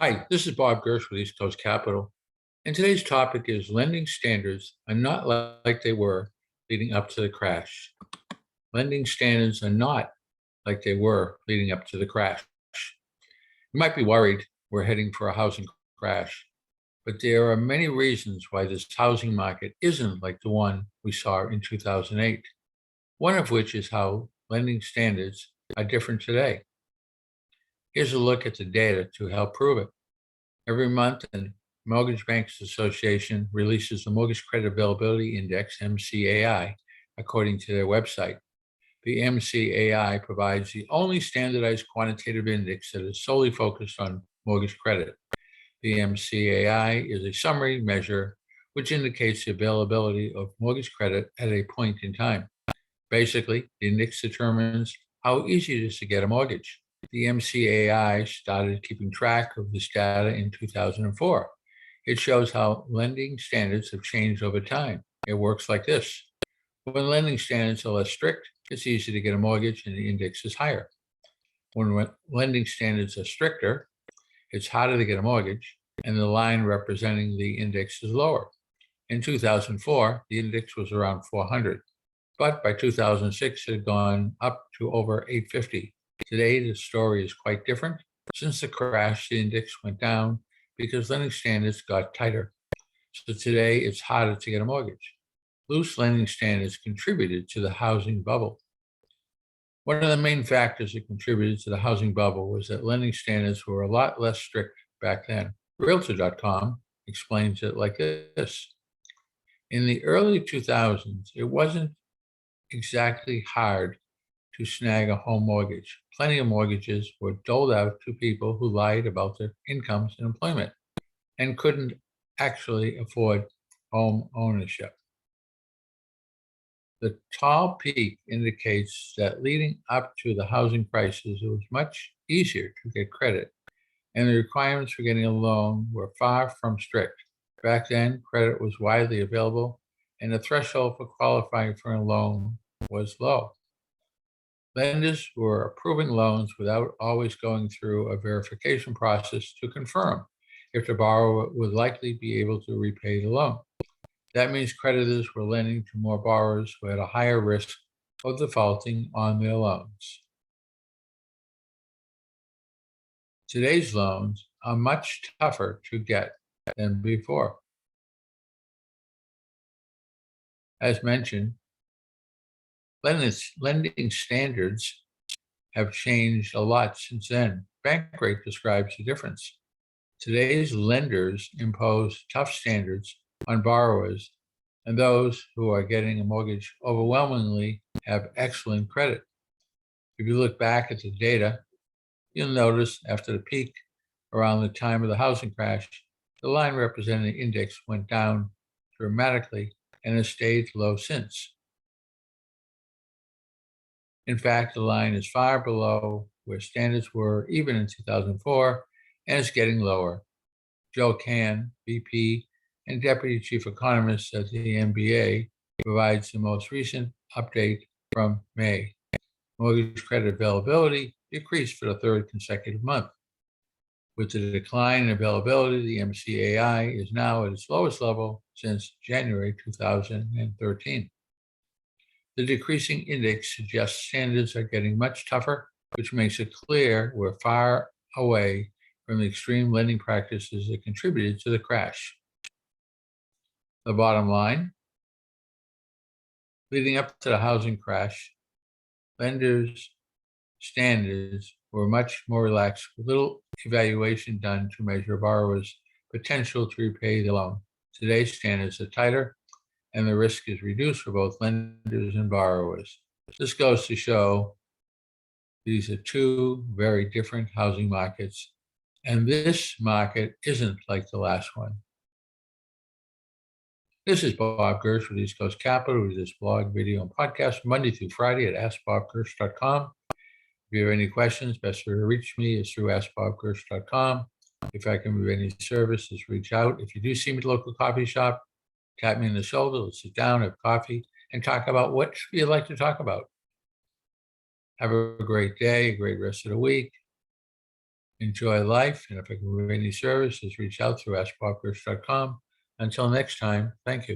Hi, this is Bob Gersh with East Coast Capital, and today's topic is lending standards are not like they were leading up to the crash. Lending standards are not like they were leading up to the crash. You might be worried we're heading for a housing crash, but there are many reasons why this housing market isn't like the one we saw in 2008. One of which is how lending standards are different today. Here's a look at the data to help prove it. Every month, the Mortgage Bankers Association releases the Mortgage Credit Availability Index, MCAI, according to their website. The MCAI provides the only standardized quantitative index that is solely focused on mortgage credit. The MCAI is a summary measure which indicates the availability of mortgage credit at a point in time. Basically, the index determines how easy it is to get a mortgage. The MCAI started keeping track of this data in 2004. It shows how lending standards have changed over time. It works like this. When lending standards are less strict, it's easy to get a mortgage and the index is higher. When lending standards are stricter, it's harder to get a mortgage and the line representing the index is lower. In 2004, the index was around 400, but by 2006, it had gone up to over 850. Today, the story is quite different. Since the crash, the index went down because lending standards got tighter. So today, it's harder to get a mortgage. Loose lending standards contributed to the housing bubble. One of the main factors that contributed to the housing bubble was that lending standards were a lot less strict back then. Realtor.com explains it like this. In the early 2000s, it wasn't exactly hard to snag a home mortgage. Plenty of mortgages were doled out to people who lied about their incomes and employment and couldn't actually afford home ownership. The tall peak indicates that leading up to the housing crisis, it was much easier to get credit, and the requirements for getting a loan were far from strict. Back then, credit was widely available, and the threshold for qualifying for a loan was low. Lenders were approving loans without always going through a verification process to confirm if the borrower would likely be able to repay the loan. That means creditors were lending to more borrowers who had a higher risk of defaulting on their loans. Today's loans are much tougher to get than before. As mentioned, lending standards have changed a lot since then. Bankrate describes the difference. Today's lenders impose tough standards on borrowers, and those who are getting a mortgage overwhelmingly have excellent credit. If you look back at the data, you'll notice after the peak around the time of the housing crash, the line representing the index went down dramatically and has stayed low since. In fact, the line is far below where standards were even in 2004 and is getting lower. Joe Kan, VP and Deputy Chief Economist at the MBA, provides the most recent update from May. Mortgage credit availability decreased for the third consecutive month. With the decline in availability, the MCAI is now at its lowest level since January 2013. The decreasing index suggests standards are getting much tougher, which makes it clear we're far away from the extreme lending practices that contributed to the crash. The bottom line, leading up to the housing crash, lenders' standards were much more relaxed, with little evaluation done to measure borrowers' potential to repay the loan. Today's standards are tighter, and the risk is reduced for both lenders and borrowers. This goes to show these are two very different housing markets, and this market isn't like the last one. This is Bob Gersh with East Coast Capital. We do this blog, video, and podcast Monday through Friday at AskBobGersh.com. If you have any questions, best way to reach me is through AskBobGersh.com. If I can be of any service, just reach out. If you do see me at the local coffee shop, tap me on the shoulder, let's sit down, have coffee, and talk about what you'd like to talk about. Have a great day, a great rest of the week. Enjoy life, and if I can be of any service, just reach out through askbobchris.com. Until next time, thank you.